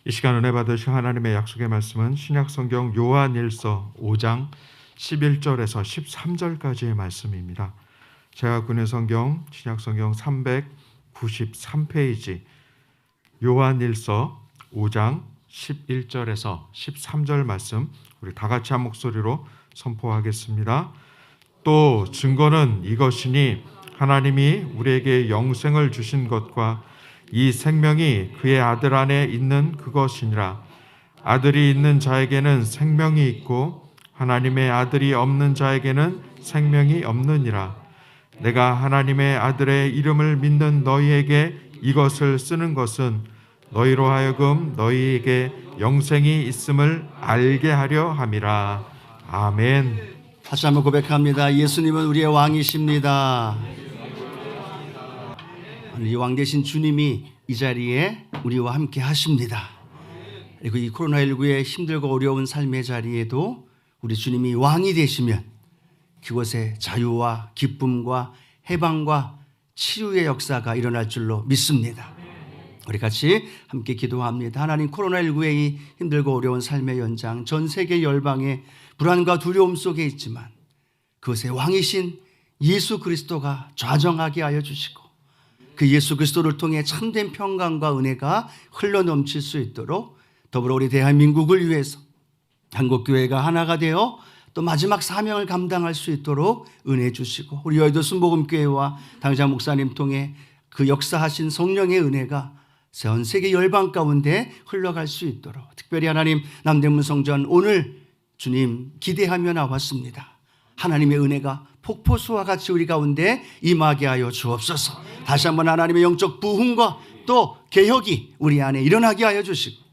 이 시간 은혜 받으실 하나님의 약속의 말씀은 신약성경 요한일서 5장 11절에서 13절까지의 말씀입니다. 제가 구낸 성경 신약성경 393페이지 요한일서 5장 11절에서 13절 말씀 우리 다 같이 한 목소리로 선포하겠습니다. 또 증거는 이것이니 하나님이 우리에게 영생을 주신 것과 이 생명이 그의 아들 안에 있는 그것이니라. 아들이 있는 자에게는 생명이 있고 하나님의 아들이 없는 자에게는 생명이 없느니라. 내가 하나님의 아들의 이름을 믿는 너희에게 이것을 쓰는 것은 너희로 하여금 너희에게 영생이 있음을 알게 하려 함이라. 아멘. 다시 한번 고백합니다. 예수님은 우리의 왕이십니다. 이 왕 되신 주님이 이 자리에 우리와 함께 하십니다. 그리고 이 코로나19의 힘들고 어려운 삶의 자리에도 우리 주님이 왕이 되시면 그곳에 자유와 기쁨과 해방과 치유의 역사가 일어날 줄로 믿습니다. 우리 같이 함께 기도합니다. 하나님, 코로나19의 이 힘들고 어려운 삶의 연장, 전 세계 열방의 불안과 두려움 속에 있지만 그것의 왕이신 예수 그리스도가 좌정하게 하여 주시고 그 예수 그리스도를 통해 참된 평강과 은혜가 흘러넘칠 수 있도록 더불어 우리 대한민국을 위해서 한국교회가 하나가 되어 또 마지막 사명을 감당할 수 있도록 은혜 주시고 우리 여의도 순복음교회와 당장 목사님 통해 그 역사하신 성령의 은혜가 전 세계 열방 가운데 흘러갈 수 있도록 특별히 하나님 남대문 성전 오늘 주님 기대하며 나왔습니다. 하나님의 은혜가 폭포수와 같이 우리 가운데 임하게 하여 주옵소서. 다시 한번 하나님의 영적 부흥과 또 개혁이 우리 안에 일어나게 하여 주시고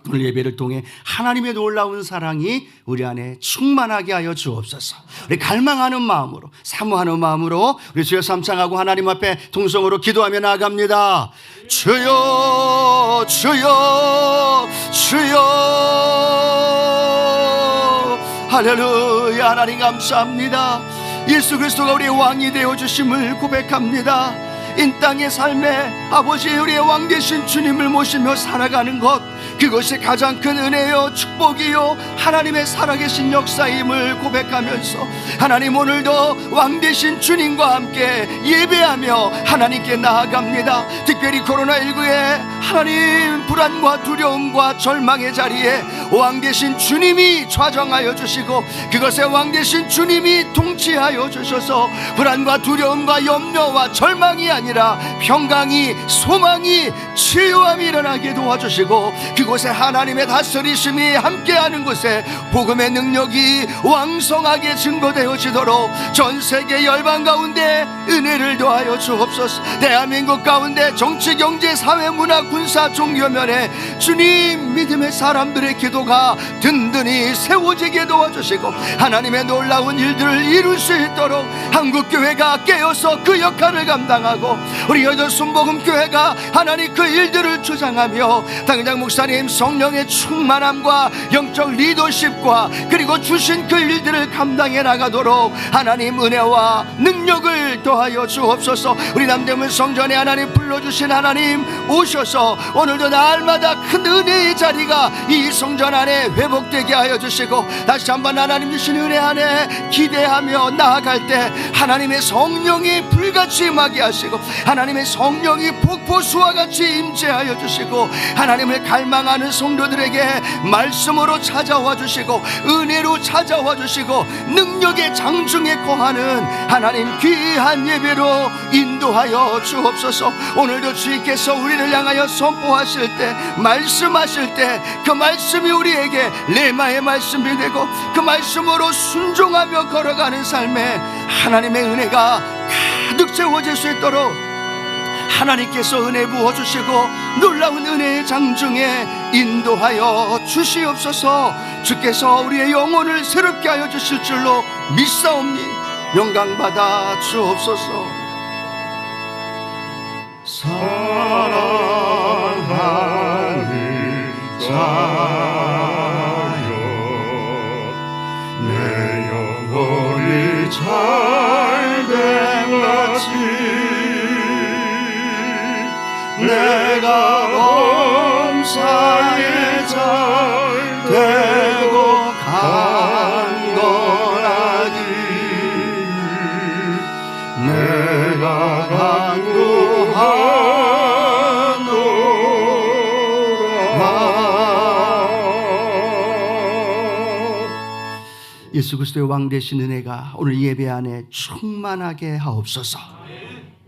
오늘 예배를 통해 하나님의 놀라운 사랑이 우리 안에 충만하게 하여 주옵소서. 우리 갈망하는 마음으로 사모하는 마음으로 우리 주여 삼창하고 하나님 앞에 통성으로 기도하며 나아갑니다. 주여 주여 주여 할렐루야. 하나님 감사합니다. 예수 그리스도가 우리의 왕이 되어주심을 고백합니다. 이 땅의 삶에 아버지 우리의 왕 되신 주님을 모시며 살아가는 것, 그것이 가장 큰 은혜요 축복이요 하나님의 살아계신 역사임을 고백하면서 하나님 오늘도 왕 되신 주님과 함께 예배하며 하나님께 나아갑니다. 특별히 코로나19의 하나님 불안과 두려움과 절망의 자리에 왕 되신 주님이 좌정하여 주시고 그것에 왕 되신 주님이 통치하여 주셔서 불안과 두려움과 염려와 절망이 아니라 평강이 소망이 치유함이 일어나게 도와주시고 그곳에 하나님의 다스리심이 함께하는 곳에 복음의 능력이 왕성하게 증거되어지도록 전 세계 열방 가운데 은혜를 더하여 주옵소서. 대한민국 가운데 정치, 경제, 사회, 문화, 군사, 종교면에 주님 믿음의 사람들의 기도가 든든히 세워지게 도와주시고 하나님의 놀라운 일들을 이룰 수 있도록 한국교회가 깨어서 그 역할을 감당하고 우리 여의도 순복음교회가 하나님 그 일들을 주장하며 당장 목사님 성령의 충만함과 영적 리더십과 그리고 주신 그 일들을 감당해 나가도록 하나님 은혜와 능력을 더하여 주옵소서. 우리 남대문 성전에 하나님 불러주신 하나님 오셔서 오늘도 날마다 큰 은혜의 자리가 이 성전 안에 회복되게 하여 주시고 다시 한번 하나님 주신 은혜 안에 기대하며 나아갈 때 하나님의 성령이 불같이 임하게 하시고 하나님의 성령이 폭포수와 같이 임재하여 주시고 하나님을 갈망하는 성도들에게 말씀으로 찾아와 주시고 은혜로 찾아와 주시고 능력의 장중에 거하는 하나님 귀한 예배로 인도하여 주옵소서. 오늘도 주님께서 우리를 향하여 선포하실 때 말씀하실 때 그 말씀이 우리에게 레마의 말씀이 되고 그 말씀으로 순종하며 걸어가는 삶에 하나님의 은혜가 가득 채워질 수 있도록 하나님께서 은혜 부어주시고 놀라운 은혜의 장중에 인도하여 주시옵소서. 주께서 우리의 영혼을 새롭게 하여 주실 줄로 믿사옵니 영광받아 주옵소서. 사랑하는 자여 내 영혼이 잘된 같이 내가 무사히 잘 되고 강건하기 내가 간구하노라. 예수 그리스도의 왕 되신 은혜가 오늘 예배 안에 충만하게 하옵소서.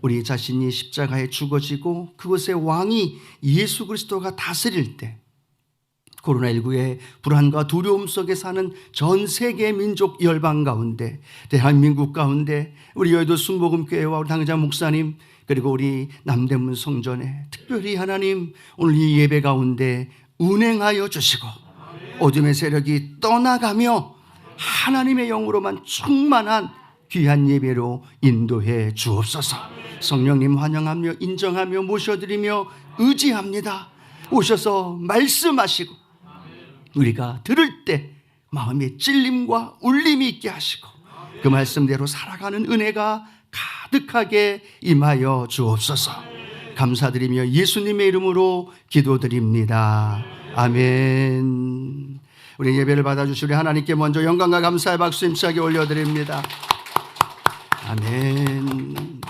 우리 자신이 십자가에 죽어지고 그곳의 왕이 예수 그리스도가 다스릴 때 코로나19의 불안과 두려움 속에 사는 전 세계 민족 열방 가운데 대한민국 가운데 우리 여의도 순복음교회와 우리 당장 목사님 그리고 우리 남대문 성전에 특별히 하나님 오늘 이 예배 가운데 운행하여 주시고 어둠의 세력이 떠나가며 하나님의 영으로만 충만한 귀한 예배로 인도해 주옵소서. 성령님 환영하며 인정하며 모셔드리며 의지합니다. 오셔서 말씀하시고 우리가 들을 때 마음에 찔림과 울림이 있게 하시고 그 말씀대로 살아가는 은혜가 가득하게 임하여 주옵소서. 감사드리며 예수님의 이름으로 기도드립니다. 아멘. 우리 예배를 받아주시 우리 하나님께 먼저 영광과 감사의 박수 힘차게 올려드립니다. 아멘.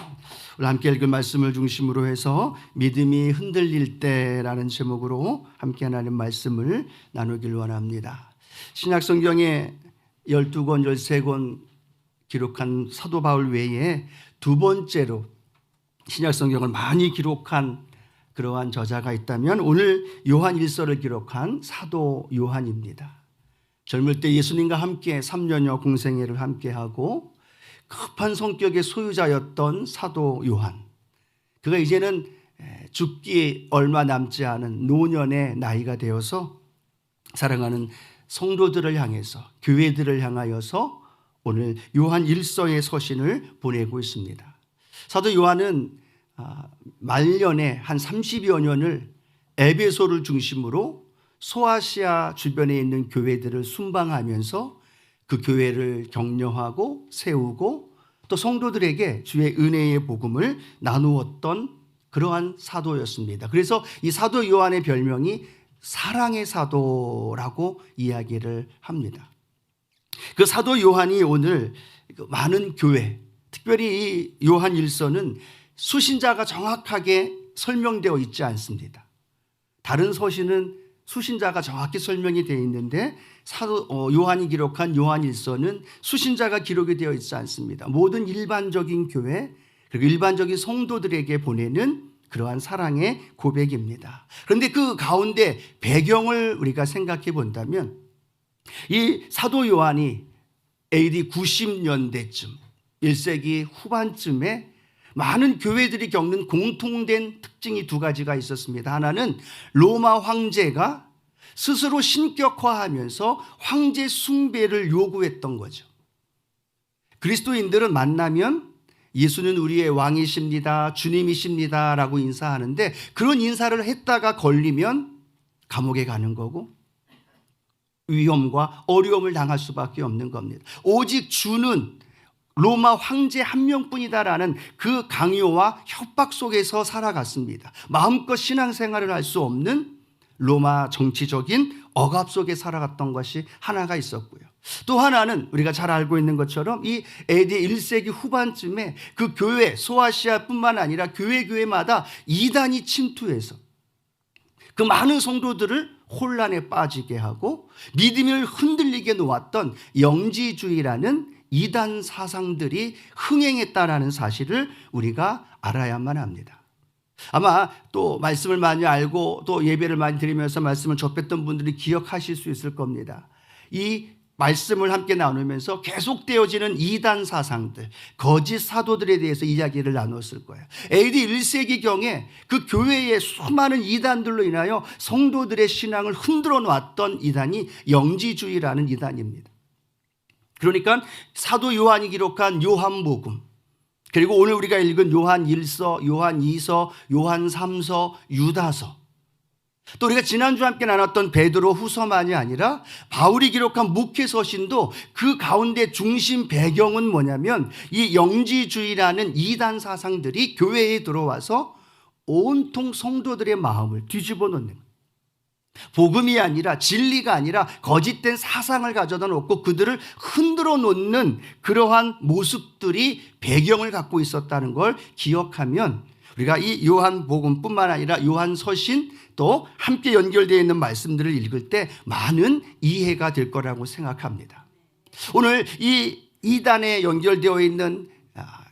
오늘 함께 읽은 말씀을 중심으로 해서 믿음이 흔들릴 때라는 제목으로 함께 하나님 말씀을 나누길 원합니다. 신약성경에 12권, 13권 기록한 사도 바울 외에 두 번째로 신약성경을 많이 기록한 그러한 저자가 있다면 오늘 요한 1서를 기록한 사도 요한입니다. 젊을 때 예수님과 함께 3년여 공생애를 함께하고 급한 성격의 소유자였던 사도 요한. 그가 이제는 죽기 얼마 남지 않은 노년의 나이가 되어서 사랑하는 성도들을 향해서 교회들을 향하여서 오늘 요한 1서의 서신을 보내고 있습니다. 사도 요한은 말년에 한 30여 년을 에베소를 중심으로 소아시아 주변에 있는 교회들을 순방하면서 그 교회를 격려하고 세우고 또 성도들에게 주의 은혜의 복음을 나누었던 그러한 사도였습니다. 그래서 이 사도 요한의 별명이 사랑의 사도라고 이야기를 합니다. 그 사도 요한이 오늘 많은 교회, 특별히 이 요한 1서는 수신자가 정확하게 설명되어 있지 않습니다. 다른 서신은 수신자가 정확히 설명이 되어 있는데 사도 요한이 기록한 요한 1서는 수신자가 기록이 되어 있지 않습니다. 모든 일반적인 교회 그리고 일반적인 성도들에게 보내는 그러한 사랑의 고백입니다. 그런데 그 가운데 배경을 우리가 생각해 본다면 이 사도 요한이 AD 90년대쯤 1세기 후반쯤에 많은 교회들이 겪는 공통된 특징이 두 가지가 있었습니다. 하나는 로마 황제가 스스로 신격화하면서 황제 숭배를 요구했던 거죠. 그리스도인들은 만나면 예수는 우리의 왕이십니다, 주님이십니다 라고 인사하는데 그런 인사를 했다가 걸리면 감옥에 가는 거고 위험과 어려움을 당할 수밖에 없는 겁니다. 오직 주는 로마 황제 한 명뿐이다라는 그 강요와 협박 속에서 살아갔습니다. 마음껏 신앙생활을 할 수 없는 로마 정치적인 억압 속에 살아갔던 것이 하나가 있었고요. 또 하나는 우리가 잘 알고 있는 것처럼 이 AD 1세기 후반쯤에 그 교회 소아시아뿐만 아니라 교회마다 이단이 침투해서 그 많은 성도들을 혼란에 빠지게 하고 믿음을 흔들리게 놓았던 영지주의라는 이단 사상들이 흥행했다라는 사실을 우리가 알아야만 합니다. 아마 또 말씀을 많이 알고 또 예배를 많이 드리면서 말씀을 접했던 분들이 기억하실 수 있을 겁니다. 이 말씀을 함께 나누면서 계속되어지는 이단 사상들, 거짓 사도들에 대해서 이야기를 나눴을 거예요. AD 1세기경에 그 교회의 수많은 이단들로 인하여 성도들의 신앙을 흔들어 놨던 이단이 영지주의라는 이단입니다. 그러니까 사도 요한이 기록한 요한복음 그리고 오늘 우리가 읽은 요한 1서, 요한 2서, 요한 3서, 유다서 또 우리가 지난주 함께 나눴던 베드로 후서만이 아니라 바울이 기록한 목회서신도 그 가운데 중심 배경은 뭐냐면 이 영지주의라는 이단 사상들이 교회에 들어와서 온통 성도들의 마음을 뒤집어 놓는 거예요. 복음이 아니라, 진리가 아니라 거짓된 사상을 가져다 놓고 그들을 흔들어 놓는 그러한 모습들이 배경을 갖고 있었다는 걸 기억하면 우리가 이 요한복음뿐만 아니라 요한서신 또 함께 연결되어 있는 말씀들을 읽을 때 많은 이해가 될 거라고 생각합니다. 오늘 이 이단에 연결되어 있는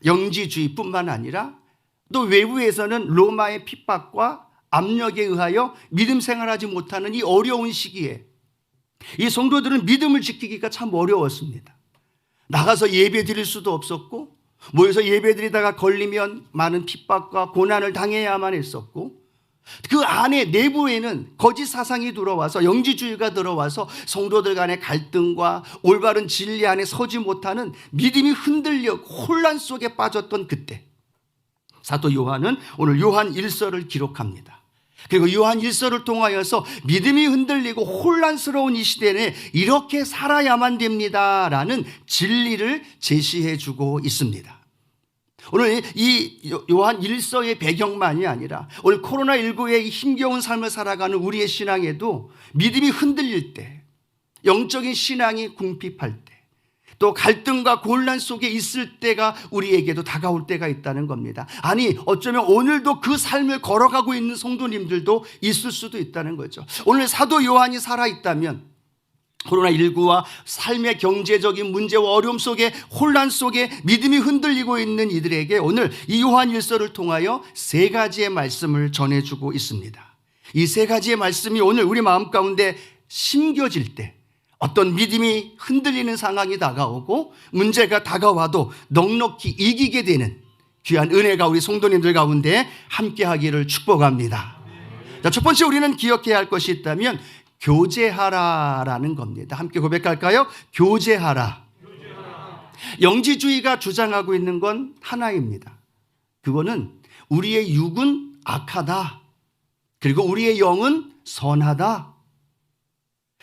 영지주의뿐만 아니라 또 외부에서는 로마의 핍박과 압력에 의하여 믿음 생활하지 못하는 이 어려운 시기에 이 성도들은 믿음을 지키기가 참 어려웠습니다. 나가서 예배 드릴 수도 없었고, 모여서 예배 드리다가 걸리면 많은 핍박과 고난을 당해야만 했었고, 그 안에 내부에는 거짓 사상이 들어와서, 영지주의가 들어와서 성도들 간의 갈등과 올바른 진리 안에 서지 못하는 믿음이 흔들려 혼란 속에 빠졌던 그때, 사도 요한은 오늘 요한 1서를 기록합니다. 그리고 요한 1서를 통하여서 믿음이 흔들리고 혼란스러운 이 시대에 이렇게 살아야만 됩니다라는 진리를 제시해 주고 있습니다. 오늘 이 요한 1서의 배경만이 아니라 오늘 코로나19의 힘겨운 삶을 살아가는 우리의 신앙에도 믿음이 흔들릴 때, 영적인 신앙이 궁핍할 때, 또 갈등과 곤란 속에 있을 때가 우리에게도 다가올 때가 있다는 겁니다. 아니, 어쩌면 오늘도 그 삶을 걸어가고 있는 성도님들도 있을 수도 있다는 거죠. 오늘 사도 요한이 살아있다면 코로나19와 삶의 경제적인 문제와 어려움 속에, 혼란 속에 믿음이 흔들리고 있는 이들에게 오늘 이 요한 1서를 통하여 세 가지의 말씀을 전해주고 있습니다. 이 세 가지의 말씀이 오늘 우리 마음 가운데 심겨질 때, 어떤 믿음이 흔들리는 상황이 다가오고 문제가 다가와도 넉넉히 이기게 되는 귀한 은혜가 우리 성도님들 가운데 함께하기를 축복합니다. 자, 첫 번째 우리는 기억해야 할 것이 있다면 교제하라라는 겁니다. 함께 고백할까요? 교제하라. 영지주의가 주장하고 있는 건 하나입니다. 그거는 우리의 육은 악하다, 그리고 우리의 영은 선하다.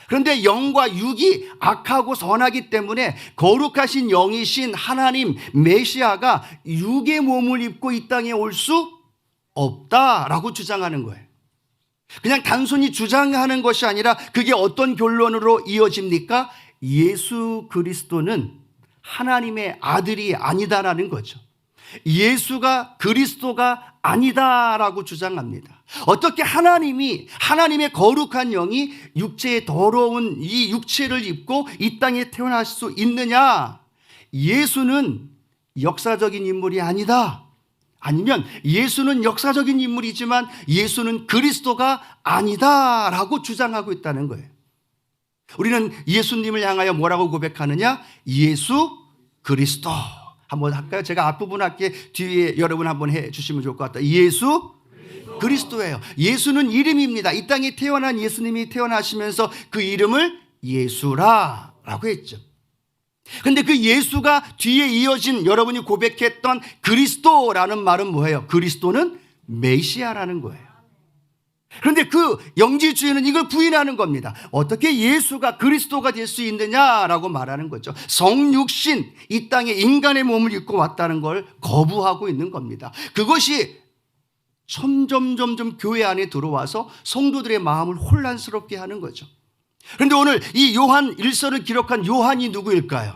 그런데 영과 육이 악하고 선하기 때문에 거룩하신 영이신 하나님 메시아가 육의 몸을 입고 이 땅에 올 수 없다라고 주장하는 거예요. 그냥 단순히 주장하는 것이 아니라 그게 어떤 결론으로 이어집니까? 예수 그리스도는 하나님의 아들이 아니다라는 거죠. 예수가 그리스도가 아니다라고 주장합니다. 어떻게 하나님의 거룩한 영이 육체의 더러운 이 육체를 입고 이 땅에 태어날 수 있느냐? 예수는 역사적인 인물이 아니다. 아니면 예수는 역사적인 인물이지만 예수는 그리스도가 아니다라고 주장하고 있다는 거예요. 우리는 예수님을 향하여 뭐라고 고백하느냐? 예수 그리스도. 한번 할까요? 제가 앞부분 할게, 뒤에 여러분 한번 해 주시면 좋을 것 같다. 예수 그리스도예요. 예수는 이름입니다. 이 땅에 태어난 예수님이 태어나시면서 그 이름을 예수라라고 했죠. 그런데 그 예수가 뒤에 이어진 여러분이 고백했던 그리스도라는 말은 뭐예요? 그리스도는 메시아라는 거예요. 그런데 그 영지주의는 이걸 부인하는 겁니다. 어떻게 예수가 그리스도가 될 수 있느냐라고 말하는 거죠. 성육신, 이 땅에 인간의 몸을 입고 왔다는 걸 거부하고 있는 겁니다. 그것이 점점 교회 안에 들어와서 성도들의 마음을 혼란스럽게 하는 거죠. 그런데 오늘 이 요한 1서를 기록한 요한이 누구일까요?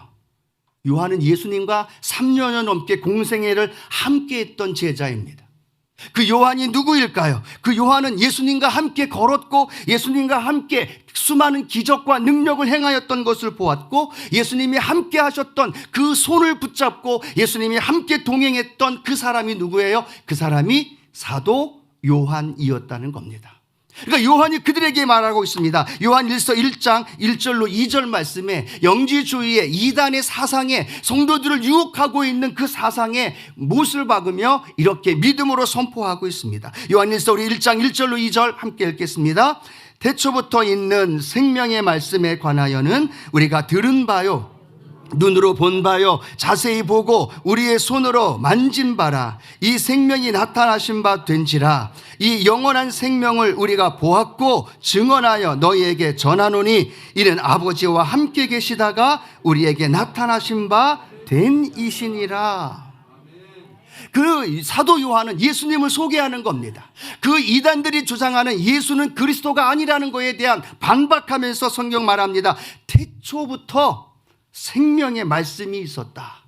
요한은 예수님과 3년여 넘게 공생애를 함께 했던 제자입니다. 그 요한이 누구일까요? 그 요한은 예수님과 함께 걸었고 예수님과 함께 수많은 기적과 능력을 행하였던 것을 보았고 예수님이 함께 하셨던 그 손을 붙잡고 예수님이 함께 동행했던 그 사람이 누구예요? 그 사람이 사도 요한이었다는 겁니다. 그러니까 요한이 그들에게 말하고 있습니다. 요한 1서 1장 1절로 2절 말씀에 영지주의의 이단의 사상에 성도들을 유혹하고 있는 그 사상에 못을 박으며 이렇게 믿음으로 선포하고 있습니다. 요한 1서 우리 1장 1절로 2절 함께 읽겠습니다. 태초부터 있는 생명의 말씀에 관하여는 우리가 들은 바요, 눈으로 본 바요, 자세히 보고 우리의 손으로 만진 바라. 이 생명이 나타나신 바 된지라. 이 영원한 생명을 우리가 보았고 증언하여 너희에게 전하노니 이는 아버지와 함께 계시다가 우리에게 나타나신 바 된 이시니라. 그 사도 요한은 예수님을 소개하는 겁니다. 그 이단들이 주장하는 예수는 그리스도가 아니라는 것에 대한 반박하면서 성경 말합니다. 태초부터 생명의 말씀이 있었다.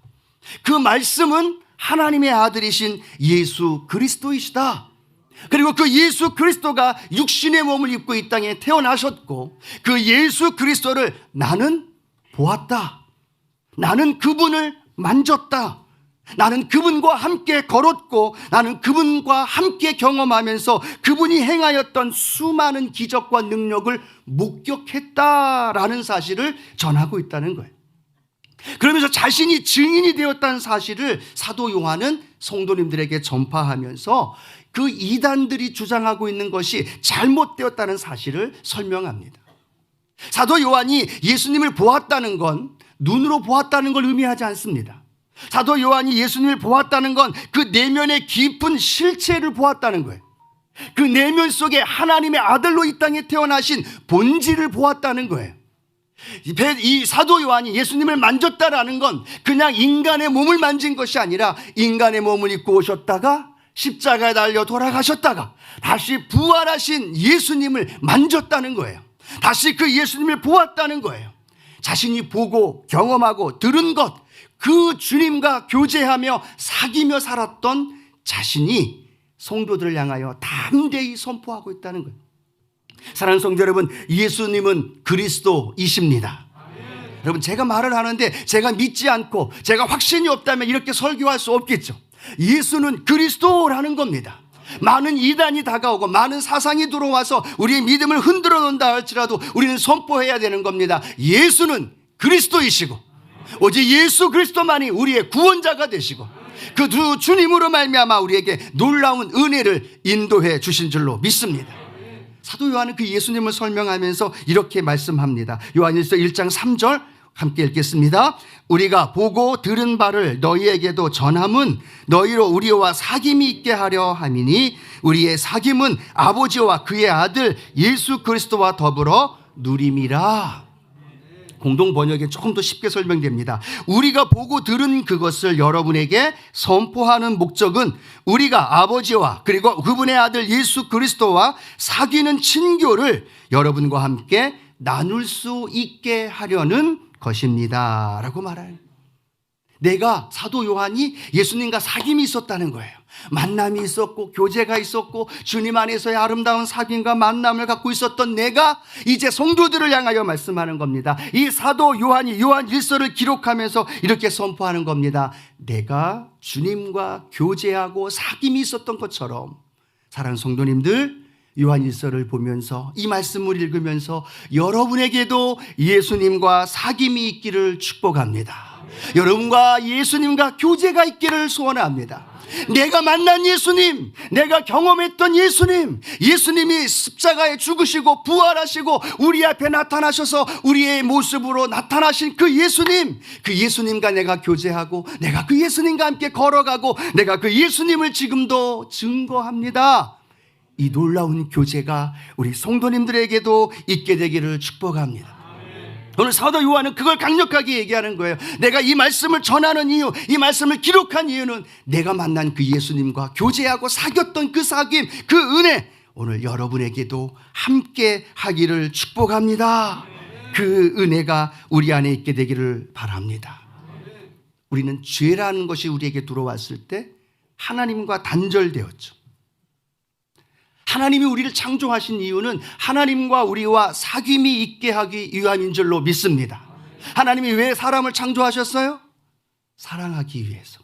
그 말씀은 하나님의 아들이신 예수 그리스도이시다. 그리고 그 예수 그리스도가 육신의 몸을 입고 이 땅에 태어나셨고 그 예수 그리스도를 나는 보았다. 나는 그분을 만졌다. 나는 그분과 함께 걸었고 나는 그분과 함께 경험하면서 그분이 행하였던 수많은 기적과 능력을 목격했다라는 사실을 전하고 있다는 거예요. 그러면서 자신이 증인이 되었다는 사실을 사도 요한은 성도님들에게 전파하면서 그 이단들이 주장하고 있는 것이 잘못되었다는 사실을 설명합니다. 사도 요한이 예수님을 보았다는 건 눈으로 보았다는 걸 의미하지 않습니다. 사도 요한이 예수님을 보았다는 건 그 내면의 깊은 실체를 보았다는 거예요. 그 내면 속에 하나님의 아들로 이 땅에 태어나신 본질을 보았다는 거예요. 이 사도 요한이 예수님을 만졌다라는 건 그냥 인간의 몸을 만진 것이 아니라 인간의 몸을 입고 오셨다가 십자가에 달려 돌아가셨다가 다시 부활하신 예수님을 만졌다는 거예요. 다시 그 예수님을 보았다는 거예요. 자신이 보고 경험하고 들은 것, 그 주님과 교제하며 사귀며 살았던 자신이 성도들을 향하여 담대히 선포하고 있다는 거예요. 사랑하는 성도 여러분, 예수님은 그리스도이십니다. 여러분, 제가 말을 하는데 제가 믿지 않고 제가 확신이 없다면 이렇게 설교할 수 없겠죠. 예수는 그리스도라는 겁니다. 많은 이단이 다가오고 많은 사상이 들어와서 우리의 믿음을 흔들어 놓는다 할지라도 우리는 선포해야 되는 겁니다. 예수는 그리스도이시고 오직 예수 그리스도만이 우리의 구원자가 되시고 그 두 주님으로 말미암아 우리에게 놀라운 은혜를 인도해 주신 줄로 믿습니다. 사도 요한은 그 예수님을 설명하면서 이렇게 말씀합니다. 요한일서 1장 3절 함께 읽겠습니다. 우리가 보고 들은 바를 너희에게도 전함은 너희로 우리와 사귐이 있게 하려 함이니 우리의 사귐은 아버지와 그의 아들 예수 그리스도와 더불어 누림이라. 공동 번역에 조금 더 쉽게 설명됩니다. 우리가 보고 들은 그것을 여러분에게 선포하는 목적은 우리가 아버지와 그리고 그분의 아들 예수 그리스도와 사귀는 친교를 여러분과 함께 나눌 수 있게 하려는 것입니다 라고 말해요. 내가 사도 요한이 예수님과 사귐이 있었다는 거예요. 만남이 있었고 교제가 있었고 주님 안에서의 아름다운 사귐과 만남을 갖고 있었던 내가 이제 성도들을 향하여 말씀하는 겁니다. 이 사도 요한이 요한일서를 기록하면서 이렇게 선포하는 겁니다. 내가 주님과 교제하고 사귐이 있었던 것처럼 사랑하는 성도님들, 요한일서를 보면서 이 말씀을 읽으면서 여러분에게도 예수님과 사귐이 있기를 축복합니다. 여러분과 예수님과 교제가 있기를 소원합니다. 내가 만난 예수님, 내가 경험했던 예수님, 예수님이 십자가에 죽으시고 부활하시고 우리 앞에 나타나셔서 우리의 모습으로 나타나신 그 예수님, 그 예수님과 내가 교제하고 내가 그 예수님과 함께 걸어가고 내가 그 예수님을 지금도 증거합니다. 이 놀라운 교제가 우리 성도님들에게도 있게 되기를 축복합니다. 오늘 사도 요한은 그걸 강력하게 얘기하는 거예요. 내가 이 말씀을 전하는 이유, 이 말씀을 기록한 이유는 내가 만난 그 예수님과 교제하고 사귀었던 그 사귐, 그 은혜 오늘 여러분에게도 함께 하기를 축복합니다. 그 은혜가 우리 안에 있게 되기를 바랍니다. 우리는 죄라는 것이 우리에게 들어왔을 때 하나님과 단절되었죠. 하나님이 우리를 창조하신 이유는 하나님과 우리와 사귐이 있게 하기 위함인 줄로 믿습니다. 하나님이 왜 사람을 창조하셨어요? 사랑하기 위해서.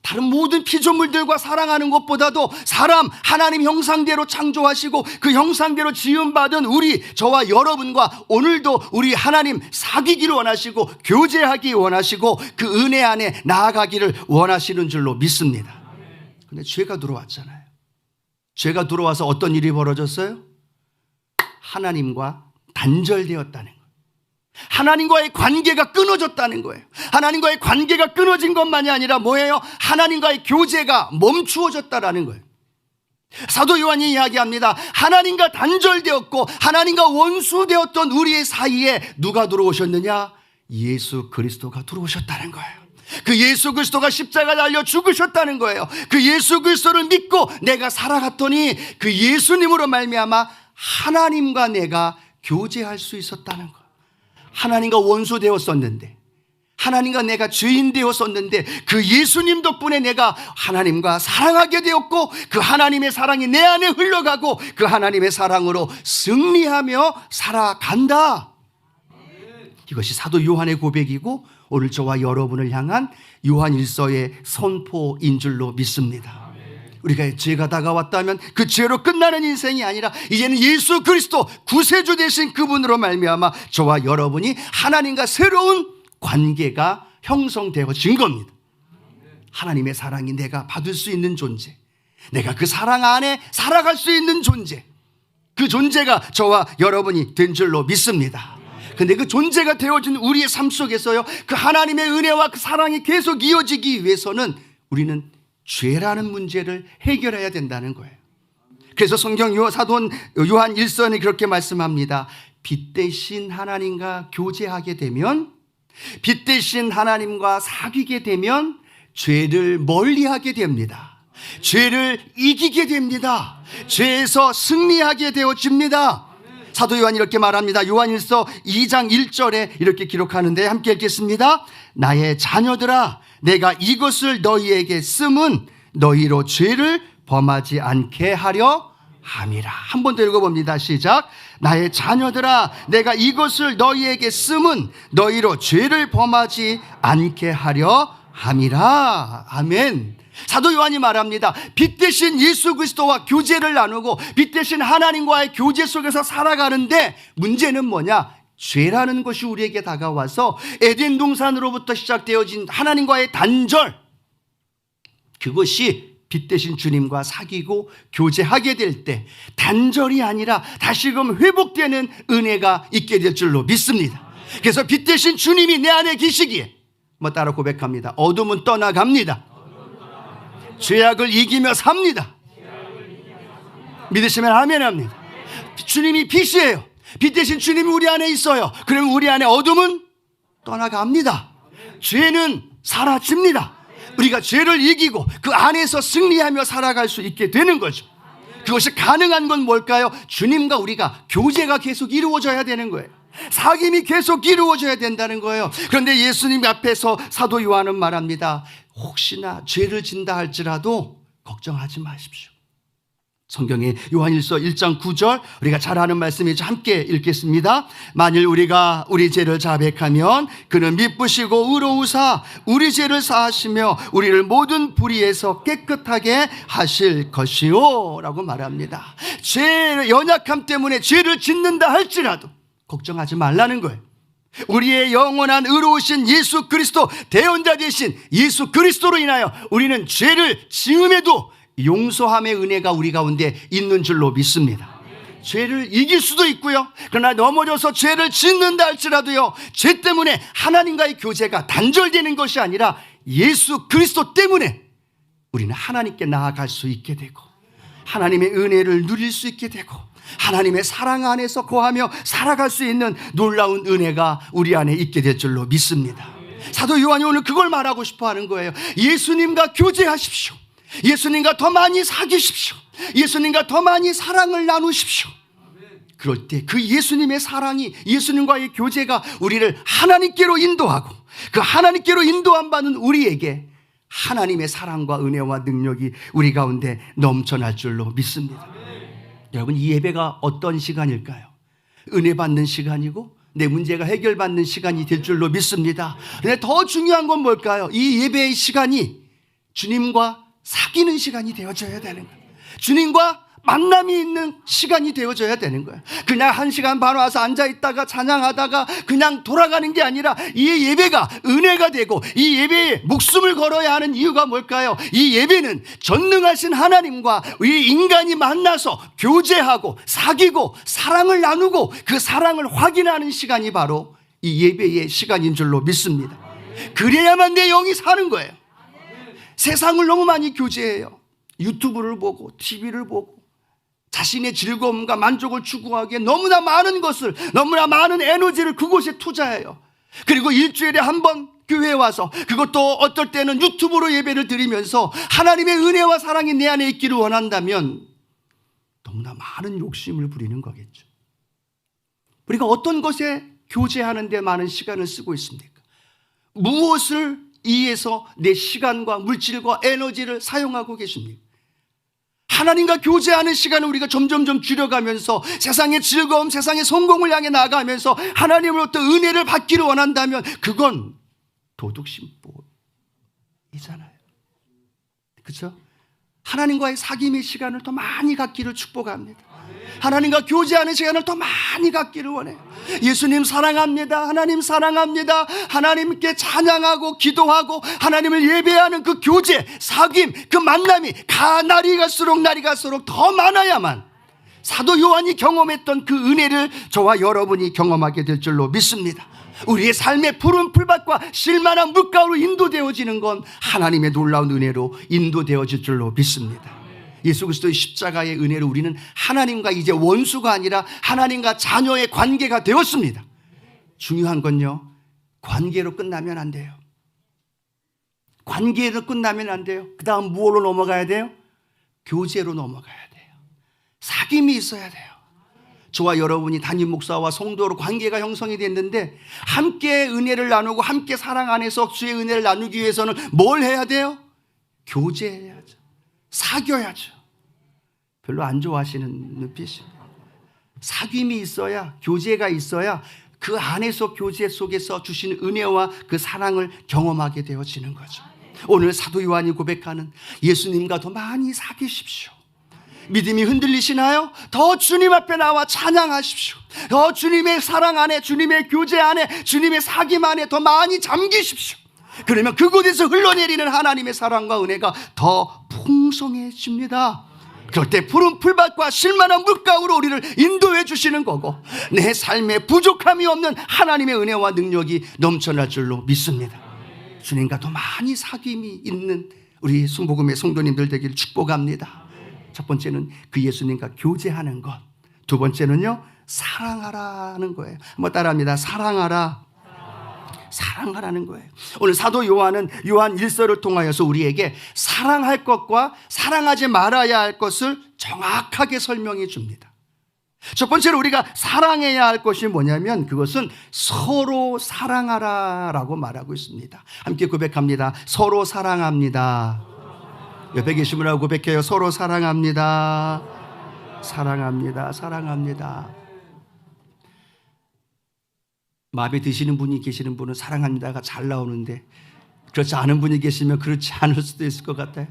다른 모든 피조물들과 사랑하는 것보다도 사람 하나님 형상대로 창조하시고 그 형상대로 지음받은 우리 저와 여러분과 오늘도 우리 하나님 사귀기를 원하시고 교제하기 원하시고 그 은혜 안에 나아가기를 원하시는 줄로 믿습니다. 그런데 죄가 들어왔잖아요. 죄가 들어와서 어떤 일이 벌어졌어요? 하나님과 단절되었다는 거예요. 하나님과의 관계가 끊어졌다는 거예요. 하나님과의 관계가 끊어진 것만이 아니라 뭐예요? 하나님과의 교제가 멈추어졌다라는 거예요. 사도 요한이 이야기합니다. 하나님과 단절되었고 하나님과 원수되었던 우리의 사이에 누가 들어오셨느냐? 예수 그리스도가 들어오셨다는 거예요. 그 예수 그리스도가 십자가 달려 죽으셨다는 거예요. 그 예수 그리스도를 믿고 내가 살아갔더니 그 예수님으로 말미암아 하나님과 내가 교제할 수 있었다는 거예요. 하나님과 원수 되었었는데, 하나님과 내가 죄인 되었었는데 그 예수님 덕분에 내가 하나님과 사랑하게 되었고, 그 하나님의 사랑이 내 안에 흘러가고 그 하나님의 사랑으로 승리하며 살아간다. 이것이 사도 요한의 고백이고 오늘 저와 여러분을 향한 요한일서의 선포인 줄로 믿습니다. 우리가 죄가 다가왔다면 그 죄로 끝나는 인생이 아니라 이제는 예수 그리스도 구세주 되신 그분으로 말미암아 저와 여러분이 하나님과 새로운 관계가 형성되어진 겁니다. 하나님의 사랑이 내가 받을 수 있는 존재, 내가 그 사랑 안에 살아갈 수 있는 존재, 그 존재가 저와 여러분이 된 줄로 믿습니다. 근데 그 존재가 되어진 우리의 삶 속에서요, 그 하나님의 은혜와 그 사랑이 계속 이어지기 위해서는 우리는 죄라는 문제를 해결해야 된다는 거예요. 그래서 성경 사도 요한 1서는 그렇게 말씀합니다. 빛 대신 하나님과 교제하게 되면, 빛 대신 하나님과 사귀게 되면 죄를 멀리하게 됩니다. 죄를 이기게 됩니다. 죄에서 승리하게 되어집니다. 사도 요한이 이렇게 말합니다. 요한일서 2장 1절에 이렇게 기록하는데 함께 읽겠습니다. 나의 자녀들아, 내가 이것을 너희에게 씀은 너희로 죄를 범하지 않게 하려 함이라. 한 번 더 읽어봅니다. 시작. 나의 자녀들아, 내가 이것을 너희에게 씀은 너희로 죄를 범하지 않게 하려 함이라. 아멘. 사도 요한이 말합니다. 빛 대신 예수 그리스도와 교제를 나누고 빛 대신 하나님과의 교제 속에서 살아가는데 문제는 뭐냐? 죄라는 것이 우리에게 다가와서 에덴 동산으로부터 시작되어진 하나님과의 단절, 그것이 빛 대신 주님과 사귀고 교제하게 될 때 단절이 아니라 다시금 회복되는 은혜가 있게 될 줄로 믿습니다. 그래서 빛 대신 주님이 내 안에 계시기에 따라 고백합니다. 어둠은 떠나갑니다. 죄악을 이기며 삽니다. 믿으시면 아멘 합니다. 주님이 빛이에요. 빛 대신 주님이 우리 안에 있어요. 그러면 우리 안에 어둠은 떠나갑니다. 죄는 사라집니다. 우리가 죄를 이기고 그 안에서 승리하며 살아갈 수 있게 되는 거죠. 그것이 가능한 건 뭘까요? 주님과 우리가 교제가 계속 이루어져야 되는 거예요. 사귐이 계속 이루어져야 된다는 거예요. 그런데 예수님 앞에서 사도 요한은 말합니다. 혹시나 죄를 진다 할지라도 걱정하지 마십시오. 성경의 요한일서 1장 9절 우리가 잘 아는 말씀이죠. 함께 읽겠습니다. 만일 우리가 우리 죄를 자백하면 그는 미쁘시고 의로우사 우리 죄를 사하시며 우리를 모든 불의에서 깨끗하게 하실 것이요 라고 말합니다. 죄의 연약함 때문에 죄를 짓는다 할지라도 걱정하지 말라는 거예요. 우리의 영원한 의로우신 예수 그리스도 대언자 되신 예수 그리스도로 인하여 우리는 죄를 지음에도 용서함의 은혜가 우리 가운데 있는 줄로 믿습니다. 죄를 이길 수도 있고요, 그러나 넘어져서 죄를 짓는다 할지라도요, 죄 때문에 하나님과의 교제가 단절되는 것이 아니라 예수 그리스도 때문에 우리는 하나님께 나아갈 수 있게 되고 하나님의 은혜를 누릴 수 있게 되고 하나님의 사랑 안에서 거하며 살아갈 수 있는 놀라운 은혜가 우리 안에 있게 될 줄로 믿습니다. 사도 요한이 오늘 그걸 말하고 싶어 하는 거예요. 예수님과 교제하십시오. 예수님과 더 많이 사귀십시오. 예수님과 더 많이 사랑을 나누십시오. 그럴 때 그 예수님의 사랑이, 예수님과의 교제가 우리를 하나님께로 인도하고 그 하나님께로 인도함 받는 우리에게 하나님의 사랑과 은혜와 능력이 우리 가운데 넘쳐날 줄로 믿습니다. 여러분, 이 예배가 어떤 시간일까요? 은혜 받는 시간이고 내 문제가 해결받는 시간이 될 줄로 믿습니다. 그런데 더 중요한 건 뭘까요? 이 예배의 시간이 주님과 사귀는 시간이 되어져야 되는 거예요. 주님과 만남이 있는 시간이 되어져야 되는 거예요. 그냥 1시간 반 와서 앉아있다가 찬양하다가 그냥 돌아가는 게 아니라 이 예배가 은혜가 되고 이 예배에 목숨을 걸어야 하는 이유가 뭘까요? 이 예배는 전능하신 하나님과 이 인간이 만나서 교제하고 사귀고 사랑을 나누고 그 사랑을 확인하는 시간이 바로 이 예배의 시간인 줄로 믿습니다. 그래야만 내 영이 사는 거예요. 세상을 너무 많이 교제해요. 유튜브를 보고 TV를 보고 자신의 즐거움과 만족을 추구하기에 너무나 많은 것을, 너무나 많은 에너지를 그곳에 투자해요. 그리고 일주일에 한 번 교회에 와서, 그것도 어떨 때는 유튜브로 예배를 드리면서 하나님의 은혜와 사랑이 내 안에 있기를 원한다면 너무나 많은 욕심을 부리는 거겠죠. 우리가 어떤 것에 교제하는 데 많은 시간을 쓰고 있습니까? 무엇을 위해서 내 시간과 물질과 에너지를 사용하고 계십니까? 하나님과 교제하는 시간을 우리가 점점 줄여가면서 세상의 즐거움, 세상의 성공을 향해 나아가면서 하나님으로부터 은혜를 받기를 원한다면 그건 도둑심보이잖아요. 그렇죠? 하나님과의 사귐의 시간을 더 많이 갖기를 축복합니다. 하나님과 교제하는 시간을 더 많이 갖기를 원해요. 예수님 사랑합니다. 하나님 사랑합니다. 하나님께 찬양하고 기도하고 하나님을 예배하는 그 교제, 사귐, 그 만남이 날이 갈수록 더 많아야만 사도 요한이 경험했던 그 은혜를 저와 여러분이 경험하게 될 줄로 믿습니다. 우리의 삶의 푸른 풀밭과 실만한 물가로 인도되어지는 건 하나님의 놀라운 은혜로 인도되어질 줄로 믿습니다. 예수 그리스도의 십자가의 은혜로 우리는 하나님과 이제 원수가 아니라 하나님과 자녀의 관계가 되었습니다. 중요한 건요, 관계로 끝나면 안 돼요. 관계로 끝나면 안 돼요. 그 다음 무엇로 넘어가야 돼요? 교제로 넘어가야 돼요. 사귐이 있어야 돼요. 저와 여러분이 담임 목사와 성도로 관계가 형성이 됐는데 함께 은혜를 나누고 함께 사랑 안에서 주의 은혜를 나누기 위해서는 뭘 해야 돼요? 교제해야죠. 사귀어야죠. 별로 안 좋아하시는 눈빛입니다. 사귐이 있어야, 교제가 있어야 그 안에서, 교제 속에서 주신 은혜와 그 사랑을 경험하게 되어지는 거죠. 오늘 사도 요한이 고백하는 예수님과 더 많이 사귀십시오. 믿음이 흔들리시나요? 더 주님 앞에 나와 찬양하십시오. 더 주님의 사랑 안에, 주님의 교제 안에, 주님의 사귐 안에 더 많이 잠기십시오. 그러면 그곳에서 흘러내리는 하나님의 사랑과 은혜가 더 풍성해집니다. 그럴 때 푸른 풀밭과 실만한 물가으로 우리를 인도해 주시는 거고 내 삶에 부족함이 없는 하나님의 은혜와 능력이 넘쳐날 줄로 믿습니다. 주님과 더 많이 사귐이 있는 우리 순복음의 성도님들 되기를 축복합니다. 첫 번째는 그 예수님과 교제하는 것, 두 번째는요, 사랑하라는 거예요. 한번 따라합니다. 사랑하라는 거예요. 오늘 사도 요한은 요한 1서를 통하여서 우리에게 사랑할 것과 사랑하지 말아야 할 것을 정확하게 설명해 줍니다. 첫 번째로 우리가 사랑해야 할 것이 뭐냐면 그것은 서로 사랑하라라고 말하고 있습니다. 함께 고백합니다. 서로 사랑합니다. 옆에 계신 분하고 고백해요. 서로 사랑합니다. 사랑합니다. 마음에 드시는 분이 계시는 분은 사랑합니다가 잘 나오는데 그렇지 않은 분이 계시면 그렇지 않을 수도 있을 것 같아요.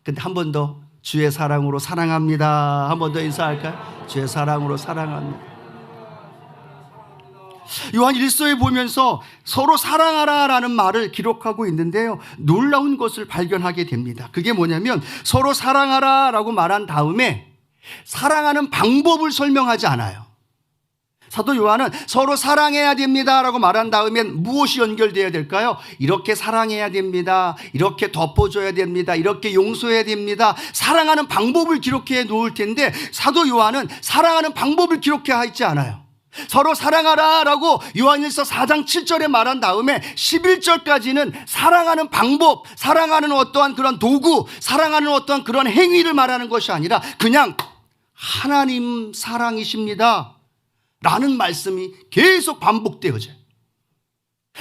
근데 한 번 더 주의 사랑으로 사랑합니다. 한 번 더 인사할까요? 주의 사랑으로 사랑합니다. 요한 1서에 보면서 서로 사랑하라라는 말을 기록하고 있는데요, 놀라운 것을 발견하게 됩니다. 그게 뭐냐면 서로 사랑하라라고 말한 다음에 사랑하는 방법을 설명하지 않아요. 사도 요한은 서로 사랑해야 됩니다라고 말한 다음엔 무엇이 연결되어야 될까요? 이렇게 사랑해야 됩니다. 이렇게 덮어줘야 됩니다. 이렇게 용서해야 됩니다. 사랑하는 방법을 기록해 놓을 텐데 사도 요한은 사랑하는 방법을 기록해 있지 않아요. 서로 사랑하라라고 요한일서 4장 7절에 말한 다음에 11절까지는 사랑하는 방법, 사랑하는 어떠한 그런 도구, 사랑하는 어떠한 그런 행위를 말하는 것이 아니라 그냥 하나님 사랑이십니다 라는 말씀이 계속 반복되어져요.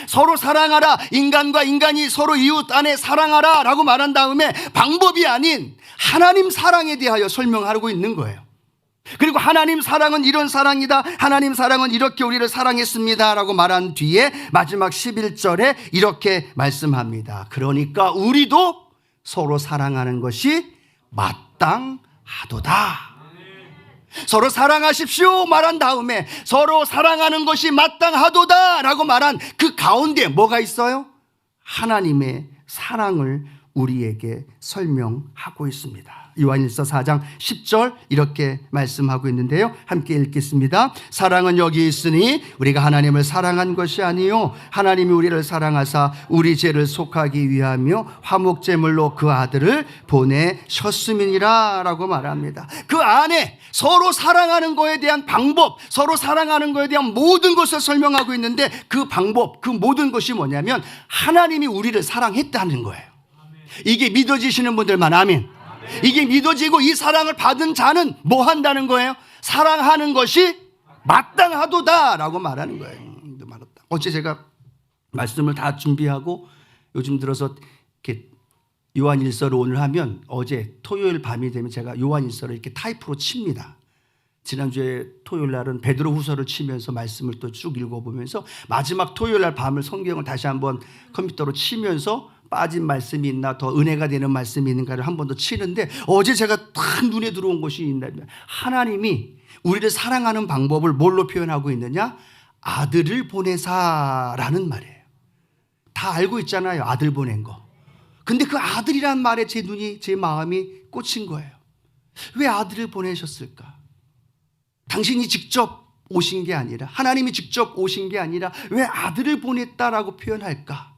서로 사랑하라, 인간과 인간이 서로 이웃 안에 사랑하라 라고 말한 다음에 방법이 아닌 하나님 사랑에 대하여 설명하고 있는 거예요. 그리고 하나님 사랑은 이런 사랑이다, 하나님 사랑은 이렇게 우리를 사랑했습니다 라고 말한 뒤에 마지막 11절에 이렇게 말씀합니다. 그러니까 우리도 서로 사랑하는 것이 마땅하도다. 서로 사랑하십시오 말한 다음에 서로 사랑하는 것이 마땅하도다 라고 말한 그 가운데 뭐가 있어요? 하나님의 사랑을 우리에게 설명하고 있습니다. 요한일서 4장 10절 이렇게 말씀하고 있는데요. 함께 읽겠습니다. 사랑은 여기 있으니 우리가 하나님을 사랑한 것이 아니요 하나님이 우리를 사랑하사 우리 죄를 속하기 위하며 화목제물로 그 아들을 보내셨음이니라 라고 말합니다. 그 안에 서로 사랑하는 거에 대한 방법, 서로 사랑하는 거에 대한 모든 것을 설명하고 있는데 그 방법, 그 모든 것이 뭐냐면 하나님이 우리를 사랑했다는 거예요. 이게 믿어지시는 분들만 아멘. 이게 믿어지고 이 사랑을 받은 자는 뭐 한다는 거예요? 사랑하는 것이 마땅하도다 라고 말하는 거예요. 어제 제가 말씀을 다 준비하고 요즘 들어서 이렇게 요한일서를 오늘 하면 어제 토요일 밤이 되면 제가 요한일서를 이렇게 타이프로 칩니다. 지난주에 토요일 날은 베드로 후서를 치면서 말씀을 또 쭉 읽어보면서 마지막 토요일 날 밤을 성경을 다시 한번 컴퓨터로 치면서 빠진 말씀이 있나 더 은혜가 되는 말씀이 있는가를 한 번 더 치는데 어제 제가 딱 눈에 들어온 것이 있다면 하나님이 우리를 사랑하는 방법을 뭘로 표현하고 있느냐? 아들을 보내사라는 말이에요. 다 알고 있잖아요. 아들 보낸 거. 근데 그 아들이란 말에 제 눈이 제 마음이 꽂힌 거예요. 왜 아들을 보내셨을까? 당신이 직접 오신 게 아니라 하나님이 직접 오신 게 아니라 왜 아들을 보냈다라고 표현할까?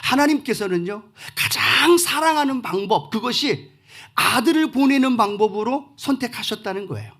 하나님께서는요 가장 사랑하는 방법 그것이 아들을 보내는 방법으로 선택하셨다는 거예요.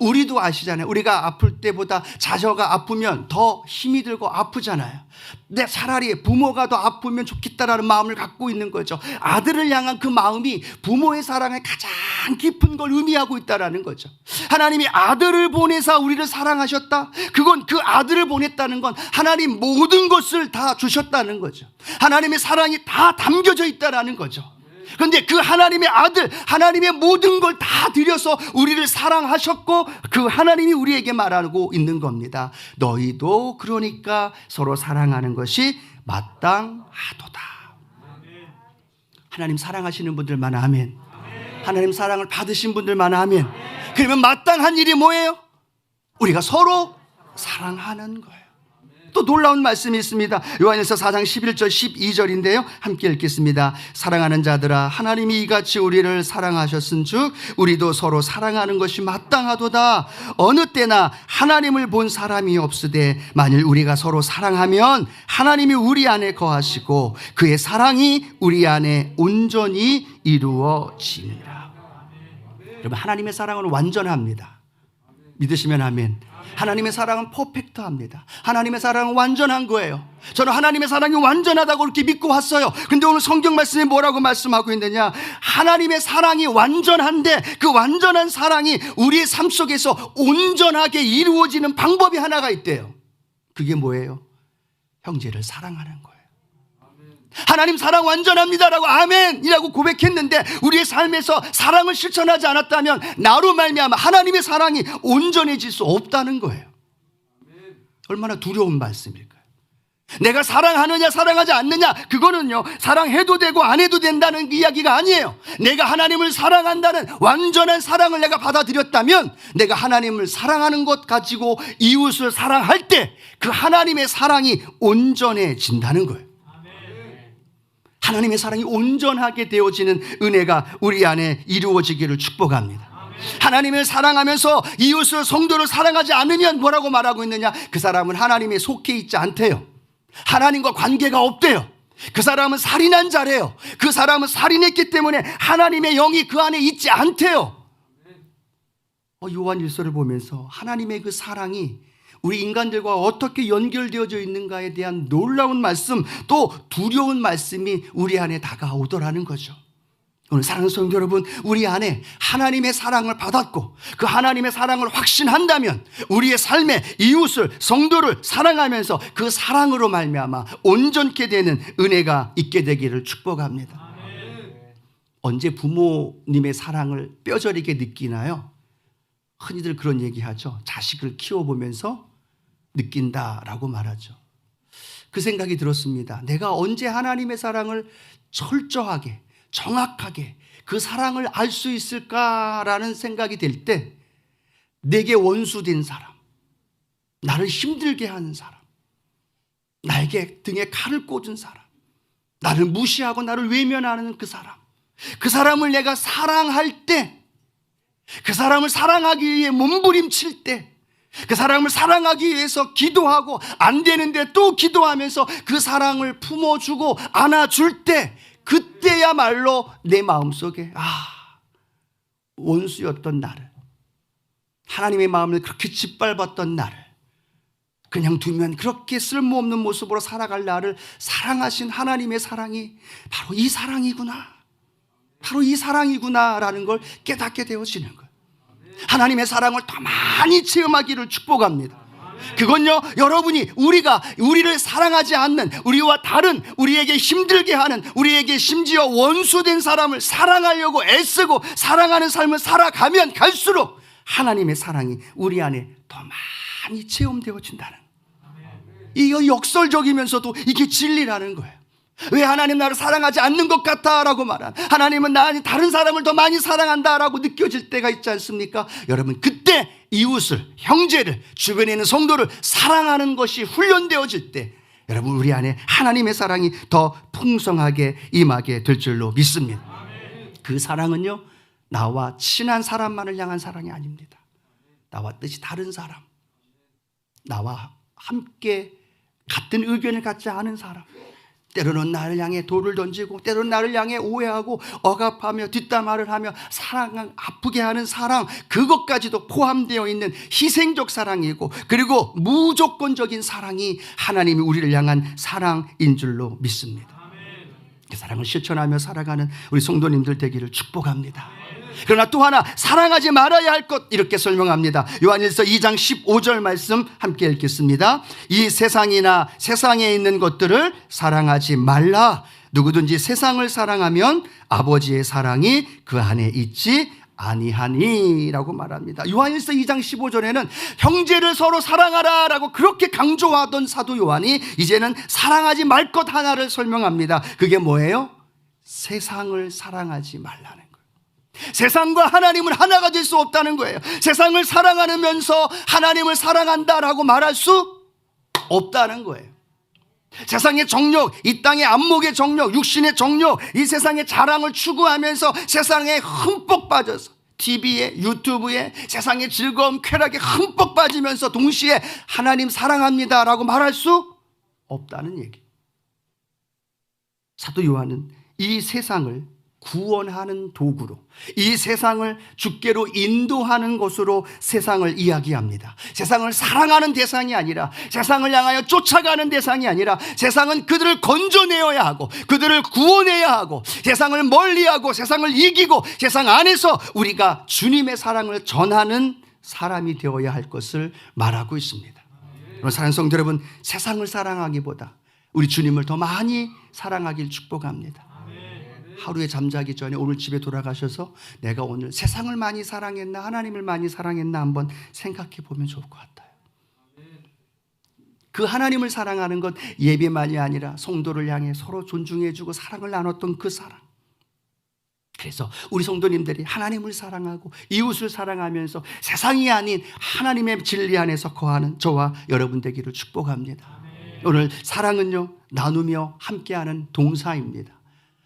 우리도 아시잖아요. 우리가 아플 때보다 자녀가 아프면 더 힘이 들고 아프잖아요. 근데 차라리 부모가 더 아프면 좋겠다라는 마음을 갖고 있는 거죠. 아들을 향한 그 마음이 부모의 사랑의 가장 깊은 걸 의미하고 있다는 거죠. 하나님이 아들을 보내사 우리를 사랑하셨다. 그건 그 아들을 보냈다는 건 하나님 모든 것을 다 주셨다는 거죠. 하나님의 사랑이 다 담겨져 있다는 거죠. 그런데 그 하나님의 아들, 하나님의 모든 걸 다 드려서 우리를 사랑하셨고 그 하나님이 우리에게 말하고 있는 겁니다. 너희도 그러니까 서로 사랑하는 것이 마땅하도다. 하나님 사랑하시는 분들만 아멘. 하나님 사랑을 받으신 분들만 아멘. 그러면 마땅한 일이 뭐예요? 우리가 서로 사랑하는 거예요. 또 놀라운 말씀이 있습니다. 요한일서 4장 11절 12절인데요. 함께 읽겠습니다. 사랑하는 자들아 하나님이 이같이 우리를 사랑하셨은즉 우리도 서로 사랑하는 것이 마땅하도다. 어느 때나 하나님을 본 사람이 없으되 만일 우리가 서로 사랑하면 하나님이 우리 안에 거하시고 그의 사랑이 우리 안에 온전히 이루어지니라. 여러분 하나님의 사랑은 완전합니다. 믿으시면 아멘. 하나님의 사랑은 퍼펙트합니다. 하나님의 사랑은 완전한 거예요. 저는 하나님의 사랑이 완전하다고 그렇게 믿고 왔어요. 근데 오늘 성경 말씀에 뭐라고 말씀하고 있느냐? 하나님의 사랑이 완전한데 그 완전한 사랑이 우리의 삶 속에서 온전하게 이루어지는 방법이 하나가 있대요. 그게 뭐예요? 형제를 사랑하는 거예요. 하나님 사랑 완전합니다라고 아멘이라고 고백했는데 우리의 삶에서 사랑을 실천하지 않았다면 나로 말미암아 하나님의 사랑이 온전해질 수 없다는 거예요. 얼마나 두려운 말씀일까요? 내가 사랑하느냐 사랑하지 않느냐 그거는요 사랑해도 되고 안 해도 된다는 이야기가 아니에요. 내가 하나님을 사랑한다는 완전한 사랑을 내가 받아들였다면 내가 하나님을 사랑하는 것 가지고 이웃을 사랑할 때 그 하나님의 사랑이 온전해진다는 거예요. 하나님의 사랑이 온전하게 되어지는 은혜가 우리 안에 이루어지기를 축복합니다. 하나님을 사랑하면서 이웃을 성도를 사랑하지 않으면 뭐라고 말하고 있느냐? 그 사람은 하나님에 속해 있지 않대요. 하나님과 관계가 없대요. 그 사람은 살인한 자래요. 그 사람은 살인했기 때문에 하나님의 영이 그 안에 있지 않대요. 요한일서를 보면서 하나님의 그 사랑이 우리 인간들과 어떻게 연결되어져 있는가에 대한 놀라운 말씀 또 두려운 말씀이 우리 안에 다가오더라는 거죠. 오늘 사랑하는 성도 여러분, 우리 안에 하나님의 사랑을 받았고 그 하나님의 사랑을 확신한다면 우리의 삶에 이웃을 성도를 사랑하면서 그 사랑으로 말미암아 온전케 되는 은혜가 있게 되기를 축복합니다. 언제 부모님의 사랑을 뼈저리게 느끼나요? 흔히들 그런 얘기하죠. 자식을 키워보면서 느낀다라고 말하죠. 그 생각이 들었습니다. 내가 언제 하나님의 사랑을 철저하게 정확하게 그 사랑을 알 수 있을까라는 생각이 들 때 내게 원수된 사람, 나를 힘들게 하는 사람, 나에게 등에 칼을 꽂은 사람, 나를 무시하고 나를 외면하는 그 사람, 그 사람을 내가 사랑할 때, 그 사람을 사랑하기 위해 몸부림칠 때, 그 사람을 사랑하기 위해서 기도하고 안 되는데 또 기도하면서 그 사랑을 품어주고 안아줄 때, 그때야말로 내 마음속에 원수였던 나를, 하나님의 마음을 그렇게 짓밟았던 나를 그냥 두면 그렇게 쓸모없는 모습으로 살아갈 나를 사랑하신 하나님의 사랑이 바로 이 사랑이구나, 바로 이 사랑이구나라는 걸 깨닫게 되어지는 거예요. 하나님의 사랑을 더 많이 체험하기를 축복합니다. 그건요, 여러분이 우리를 사랑하지 않는, 우리와 다른, 우리에게 힘들게 하는, 우리에게 심지어 원수된 사람을 사랑하려고 애쓰고 사랑하는 삶을 살아가면 갈수록 하나님의 사랑이 우리 안에 더 많이 체험되어진다는, 이거 역설적이면서도 이게 진리라는 거예요. 왜 하나님 나를 사랑하지 않는 것 같아 라고 말한, 하나님은 다른 사람을 더 많이 사랑한다 라고 느껴질 때가 있지 않습니까? 여러분, 그때 이웃을, 형제를, 주변에 있는 성도를 사랑하는 것이 훈련되어질 때 여러분, 우리 안에 하나님의 사랑이 더 풍성하게 임하게 될 줄로 믿습니다. 그 사랑은요, 나와 친한 사람만을 향한 사랑이 아닙니다. 나와 뜻이 다른 사람, 나와 함께 같은 의견을 갖지 않은 사람, 때로는 나를 향해 돌을 던지고 때로는 나를 향해 오해하고 억압하며 뒷담화를 하며 사랑 아프게 하는 사랑, 그것까지도 포함되어 있는 희생적 사랑이고, 그리고 무조건적인 사랑이 하나님이 우리를 향한 사랑인 줄로 믿습니다. 그 사랑을 실천하며 살아가는 우리 성도님들 되기를 축복합니다. 그러나 또 하나 사랑하지 말아야 할 것, 이렇게 설명합니다. 요한일서 2장 15절 말씀 함께 읽겠습니다. 이 세상이나 세상에 있는 것들을 사랑하지 말라. 누구든지 세상을 사랑하면 아버지의 사랑이 그 안에 있지 아니하니 라고 말합니다. 요한일서 2장 15절에는 형제를 서로 사랑하라 라고 그렇게 강조하던 사도 요한이 이제는 사랑하지 말 것 하나를 설명합니다. 그게 뭐예요? 세상을 사랑하지 말라는 거예요. 세상과 하나님은 하나가 될 수 없다는 거예요. 세상을 사랑하면서 하나님을 사랑한다라고 말할 수 없다는 거예요. 세상의 정욕, 이 땅의 안목의 정욕, 육신의 정욕, 이 세상의 자랑을 추구하면서 세상에 흠뻑 빠져서 TV에, 유튜브에, 세상의 즐거움, 쾌락에 흠뻑 빠지면서 동시에 하나님 사랑합니다라고 말할 수 없다는 얘기. 사도 요한은 이 세상을 구원하는 도구로, 이 세상을 주께로 인도하는 것으로 세상을 이야기합니다. 세상을 사랑하는 대상이 아니라, 세상을 향하여 쫓아가는 대상이 아니라, 세상은 그들을 건져내어야 하고 그들을 구원해야 하고 세상을 멀리하고 세상을 이기고 세상 안에서 우리가 주님의 사랑을 전하는 사람이 되어야 할 것을 말하고 있습니다. 사랑하는 성도 여러분, 세상을 사랑하기보다 우리 주님을 더 많이 사랑하길 축복합니다. 하루에 잠자기 전에 오늘 집에 돌아가셔서 내가 오늘 세상을 많이 사랑했나 하나님을 많이 사랑했나 한번 생각해 보면 좋을 것 같아요. 그 하나님을 사랑하는 것 예배만이 아니라 성도를 향해 서로 존중해주고 사랑을 나눴던 그 사랑. 그래서 우리 성도님들이 하나님을 사랑하고 이웃을 사랑하면서 세상이 아닌 하나님의 진리 안에서 거하는 저와 여러분 되기를 축복합니다. 오늘 사랑은요, 나누며 함께하는 동사입니다.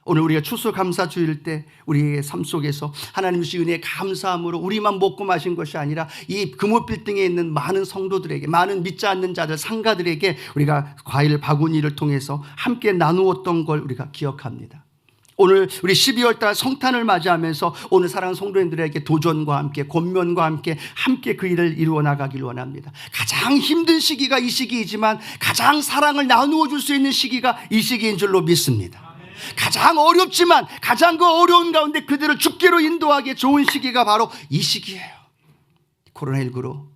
오늘 우리가 추수감사주일 때 우리의 삶 속에서 하나님 주신 은혜에 감사함으로 우리만 먹고 마신 것이 아니라 이 금호빌딩에 있는 많은 성도들에게, 많은 믿지 않는 자들, 상가들에게 우리가 과일 바구니를 통해서 함께 나누었던 걸 우리가 기억합니다. 오늘 우리 12월 달 성탄을 맞이하면서 오늘 사랑하는 성도님들에게 도전과 함께 권면과 함께 그 일을 이루어 나가길 원합니다. 가장 힘든 시기가 이 시기이지만 가장 사랑을 나누어 줄 수 있는 시기가 이 시기인 줄로 믿습니다. 가장 어렵지만 가장 그 어려운 가운데 그들을 주께로 인도하기에 좋은 시기가 바로 이 시기예요. 코로나19로,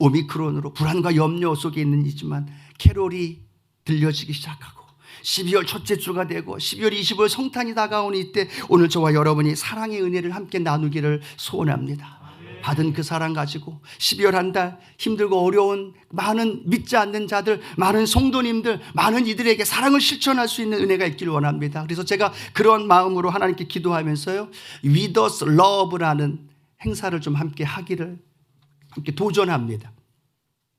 오미크론으로 불안과 염려 속에 있는이지만 캐롤이 들려지기 시작하고 12월 첫째 주가 되고 12월 25일 성탄이 다가오는 이때 오늘 저와 여러분이 사랑의 은혜를 함께 나누기를 소원합니다. 받은 그 사랑 가지고 12월 한 달 힘들고 어려운 많은 믿지 않는 자들, 많은 성도님들, 많은 이들에게 사랑을 실천할 수 있는 은혜가 있기를 원합니다. 그래서 제가 그런 마음으로 하나님께 기도하면서요, With us Love라는 행사를 좀 함께 하기를 함께 도전합니다.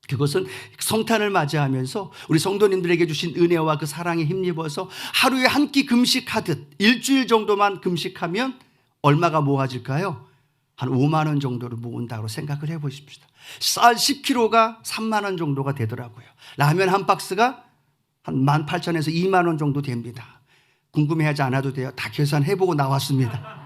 그것은 성탄을 맞이하면서 우리 성도님들에게 주신 은혜와 그 사랑에 힘입어서 하루에 한 끼 금식하듯 일주일 정도만 금식하면 얼마가 모아질까요? 한 5만 원 정도를 모은다고 생각을 해보십시오. 쌀 10kg가 3만 원 정도가 되더라고요. 라면 한 박스가 한 18,000에서 2만 원 정도 됩니다. 궁금해하지 않아도 돼요. 다 계산해보고 나왔습니다.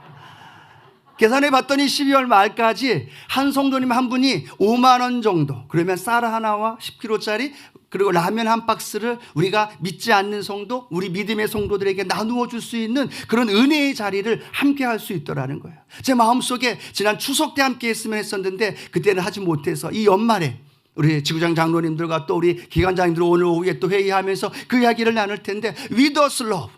계산해 봤더니 12월 말까지 한 성도님 한 분이 5만 원 정도, 그러면 쌀 하나와 10kg짜리 그리고 라면 한 박스를 우리가 믿지 않는 성도, 우리 믿음의 성도들에게 나누어 줄 수 있는 그런 은혜의 자리를 함께 할 수 있더라는 거예요. 제 마음속에 지난 추석 때 함께 했으면 했었는데 그때는 하지 못해서 이 연말에 우리 지구장 장로님들과 또 우리 기관장님들 오늘 오후에 또 회의하면서 그 이야기를 나눌 텐데 With us love,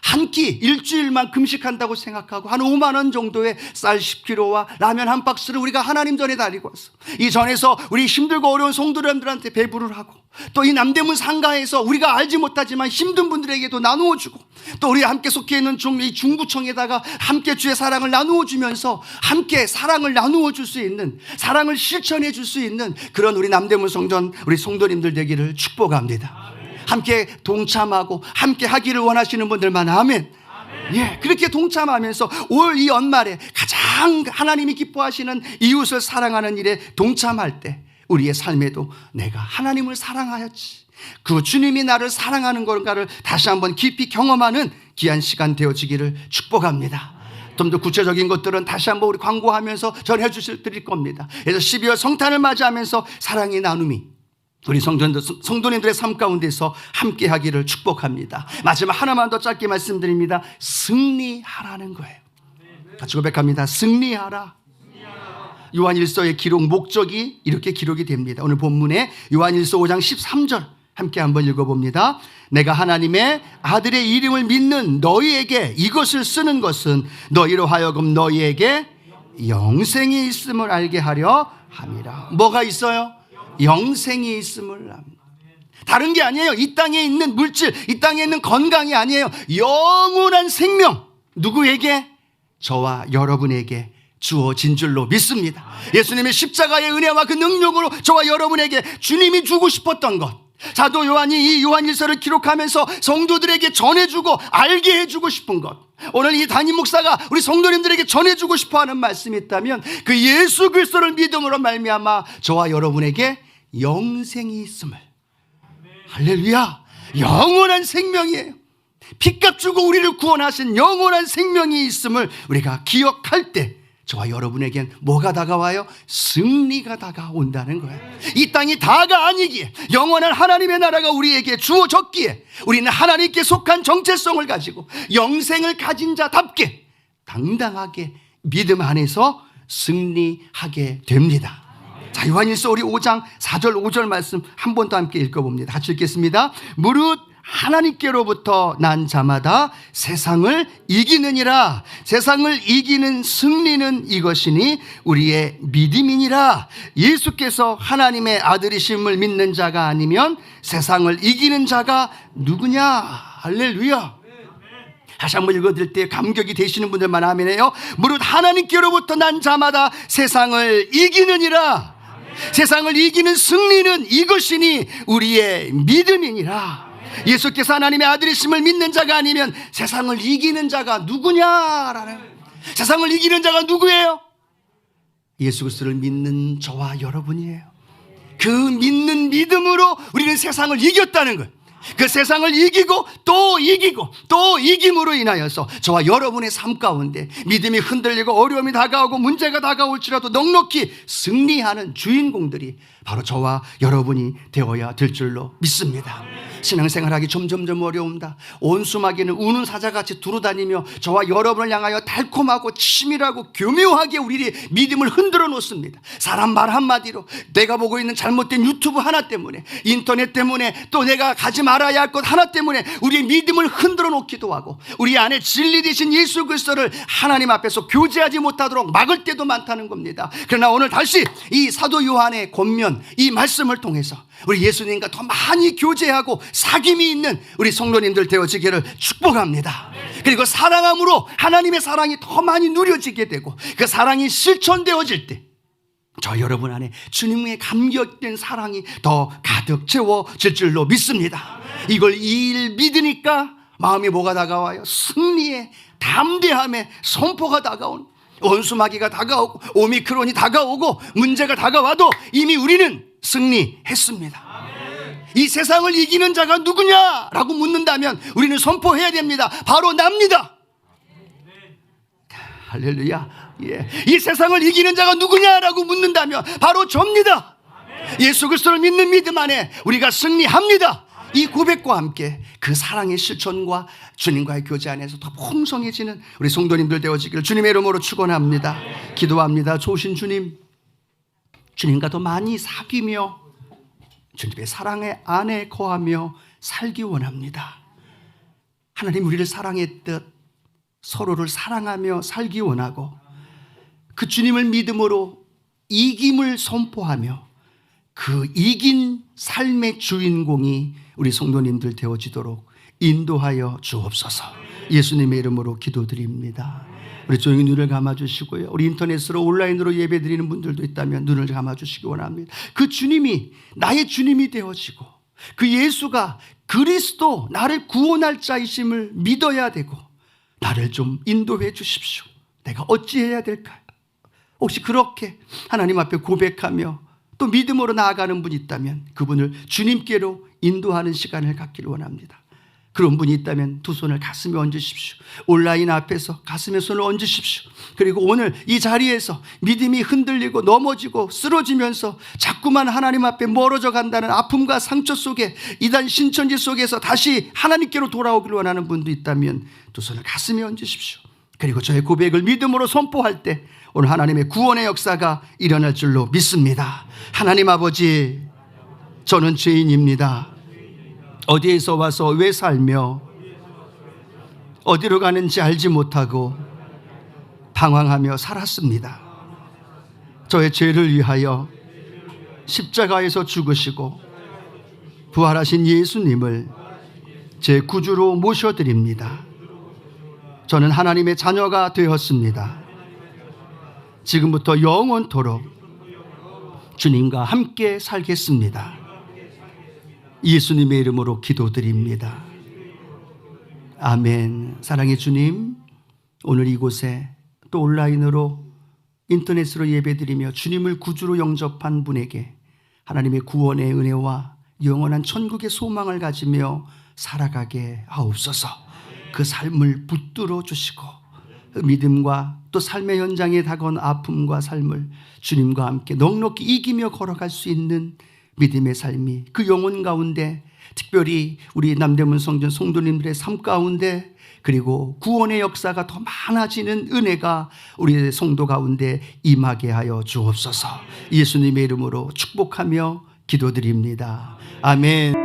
한 끼 일주일만 금식한다고 생각하고 한 5만 원 정도의 쌀 10kg와 라면 한 박스를 우리가 하나님 전에 달리고 왔어. 이 전에서 우리 힘들고 어려운 성도님들한테 배부를 하고 또 이 남대문 상가에서 우리가 알지 못하지만 힘든 분들에게도 나누어 주고 또 우리 함께 속해 있는 이 중구청에다가 함께 주의 사랑을 나누어 주면서 함께 사랑을 나누어 줄 수 있는, 사랑을 실천해 줄 수 있는 그런 우리 남대문 성전 우리 성도님들 되기를 축복합니다. 함께 동참하고 함께 하기를 원하시는 분들만 아멘. 예, 그렇게 동참하면서 올 이 연말에 가장 하나님이 기뻐하시는 이웃을 사랑하는 일에 동참할 때 우리의 삶에도 내가 하나님을 사랑하였지, 그 주님이 나를 사랑하는 건가를 다시 한번 깊이 경험하는 귀한 시간 되어지기를 축복합니다. 좀 더 구체적인 것들은 다시 한번 우리 광고하면서 전해 드릴 겁니다. 그래서 12월 성탄을 맞이하면서 사랑의 나눔이 우리 성도님들의 삶 가운데서 함께 하기를 축복합니다. 마지막 하나만 더 짧게 말씀드립니다. 승리하라는 거예요. 같이 고백합니다. 승리하라. 요한일서의 기록 목적이 이렇게 기록이 됩니다. 오늘 본문에 요한일서 5장 13절 함께 한번 읽어봅니다. 내가 하나님의 아들의 이름을 믿는 너희에게 이것을 쓰는 것은 너희로 하여금 너희에게 영생이 있음을 알게 하려 함이라. 뭐가 있어요? 영생이 있음을 압니다. 다른 게 아니에요. 이 땅에 있는 물질, 이 땅에 있는 건강이 아니에요. 영원한 생명, 누구에게? 저와 여러분에게 주어진 줄로 믿습니다. 예수님의 십자가의 은혜와 그 능력으로 저와 여러분에게 주님이 주고 싶었던 것, 사도 요한이 이 요한일서를 기록하면서 성도들에게 전해주고 알게 해주고 싶은 것, 오늘 이 담임 목사가 우리 성도님들에게 전해주고 싶어하는 말씀이 있다면 그 예수 그리스도를 믿음으로 말미암아 저와 여러분에게 영생이 있음을, 할렐루야, 영원한 생명이에요. 피값 주고 우리를 구원하신 영원한 생명이 있음을 우리가 기억할 때 저와 여러분에겐 뭐가 다가와요? 승리가 다가온다는 거예요. 이 땅이 다가 아니기에, 영원한 하나님의 나라가 우리에게 주어졌기에 우리는 하나님께 속한 정체성을 가지고 영생을 가진 자답게 당당하게 믿음 안에서 승리하게 됩니다. 자, 요한일서 우리 5장 4절 5절 말씀 한 번 더 함께 읽어봅니다. 같이 읽겠습니다. 무릇 하나님께로부터 난 자마다 세상을 이기느니라. 세상을 이기는 승리는 이것이니 우리의 믿음이니라. 예수께서 하나님의 아들이심을 믿는 자가 아니면 세상을 이기는 자가 누구냐. 할렐루야. 다시 한번 읽어드릴 때 감격이 되시는 분들만 아멘해요. 무릇 하나님께로부터 난 자마다 세상을 이기느니라. 세상을 이기는 승리는 이것이니 우리의 믿음이니라. 예수께서 하나님의 아들이심을 믿는 자가 아니면 세상을 이기는 자가 누구냐라는, 세상을 이기는 자가 누구예요? 예수 그리스도를 믿는 저와 여러분이에요. 그 믿는 믿음으로 우리는 세상을 이겼다는 거예요. 그 세상을 이기고 또 이기고 또 이김으로 인하여서 저와 여러분의 삶 가운데 믿음이 흔들리고 어려움이 다가오고 문제가 다가올지라도 넉넉히 승리하는 주인공들이 바로 저와 여러분이 되어야 될 줄로 믿습니다. 신앙생활하기 점점점 어려운다. 온수마귀는 우는 사자같이 두루다니며 저와 여러분을 향하여 달콤하고 치밀하고 교묘하게 우리의 믿음을 흔들어 놓습니다. 사람 말 한마디로, 내가 보고 있는 잘못된 유튜브 하나 때문에, 인터넷 때문에, 또 내가 가지 말아야 할 것 하나 때문에 우리의 믿음을 흔들어 놓기도 하고 우리 안에 진리 되신 예수 그리스도를 하나님 앞에서 교제하지 못하도록 막을 때도 많다는 겁니다. 그러나 오늘 다시 이 사도 요한의 권면, 이 말씀을 통해서 우리 예수님과 더 많이 교제하고 사귐이 있는 우리 성도님들 되어지기를 축복합니다. 그리고 사랑함으로 하나님의 사랑이 더 많이 누려지게 되고 그 사랑이 실천되어질 때 저 여러분 안에 주님의 감격된 사랑이 더 가득 채워질 줄로 믿습니다. 이걸 이 일 믿으니까 마음이 뭐가 다가와요? 승리의 담대함의 선포가 다가오는, 원수마귀가 다가오고 오미크론이 다가오고 문제가 다가와도 이미 우리는 승리했습니다. 이 세상을 이기는 자가 누구냐라고 묻는다면 우리는 선포해야 됩니다. 바로 납니다. 할렐루야. 예. 이 세상을 이기는 자가 누구냐라고 묻는다면 바로 접니다. 예수 그리스도를 믿는 믿음 안에 우리가 승리합니다. 이 고백과 함께 그 사랑의 실천과 주님과의 교제 안에서 더 풍성해지는 우리 성도님들 되어지기를 주님의 이름으로 축원합니다. 기도합니다. 좋으신 주님, 주님과 더 많이 사귀며 주님의 사랑의 안에 거하며 살기 원합니다. 하나님 우리를 사랑했듯 서로를 사랑하며 살기 원하고 그 주님을 믿음으로 이김을 선포하며 그 이긴 삶의 주인공이 우리 성도님들 되어지도록 인도하여 주옵소서. 예수님의 이름으로 기도드립니다. 우리 조용히 눈을 감아주시고요. 우리 인터넷으로 온라인으로 예배드리는 분들도 있다면 눈을 감아주시기 원합니다. 그 주님이 나의 주님이 되어지고 그 예수가 그리스도 나를 구원할 자이심을 믿어야 되고 나를 좀 인도해 주십시오. 내가 어찌해야 될까요? 혹시 그렇게 하나님 앞에 고백하며 또 믿음으로 나아가는 분이 있다면 그분을 주님께로 인도하는 시간을 갖기를 원합니다. 그런 분이 있다면 두 손을 가슴에 얹으십시오. 온라인 앞에서 가슴에 손을 얹으십시오. 그리고 오늘 이 자리에서 믿음이 흔들리고 넘어지고 쓰러지면서 자꾸만 하나님 앞에 멀어져 간다는 아픔과 상처 속에 이단 신천지 속에서 다시 하나님께로 돌아오기를 원하는 분도 있다면 두 손을 가슴에 얹으십시오. 그리고 저의 고백을 믿음으로 선포할 때 오늘 하나님의 구원의 역사가 일어날 줄로 믿습니다. 하나님 아버지, 저는 죄인입니다. 어디에서 와서 왜 살며 어디로 가는지 알지 못하고 방황하며 살았습니다. 저의 죄를 위하여 십자가에서 죽으시고 부활하신 예수님을 제 구주로 모셔드립니다. 저는 하나님의 자녀가 되었습니다. 지금부터 영원토록 주님과 함께 살겠습니다. 예수님의 이름으로 기도드립니다. 아멘. 사랑의 주님, 오늘 이곳에 또 온라인으로 인터넷으로 예배드리며 주님을 구주로 영접한 분에게 하나님의 구원의 은혜와 영원한 천국의 소망을 가지며 살아가게 하옵소서. 그 삶을 붙들어 주시고 믿음과 또 삶의 현장에 다가온 아픔과 삶을 주님과 함께 넉넉히 이기며 걸어갈 수 있는 믿음의 삶이 그 영혼 가운데, 특별히 우리 남대문 성전 성도님들의 삶 가운데, 그리고 구원의 역사가 더 많아지는 은혜가 우리 성도 가운데 임하게 하여 주옵소서. 예수님의 이름으로 축복하며 기도드립니다. 아멘.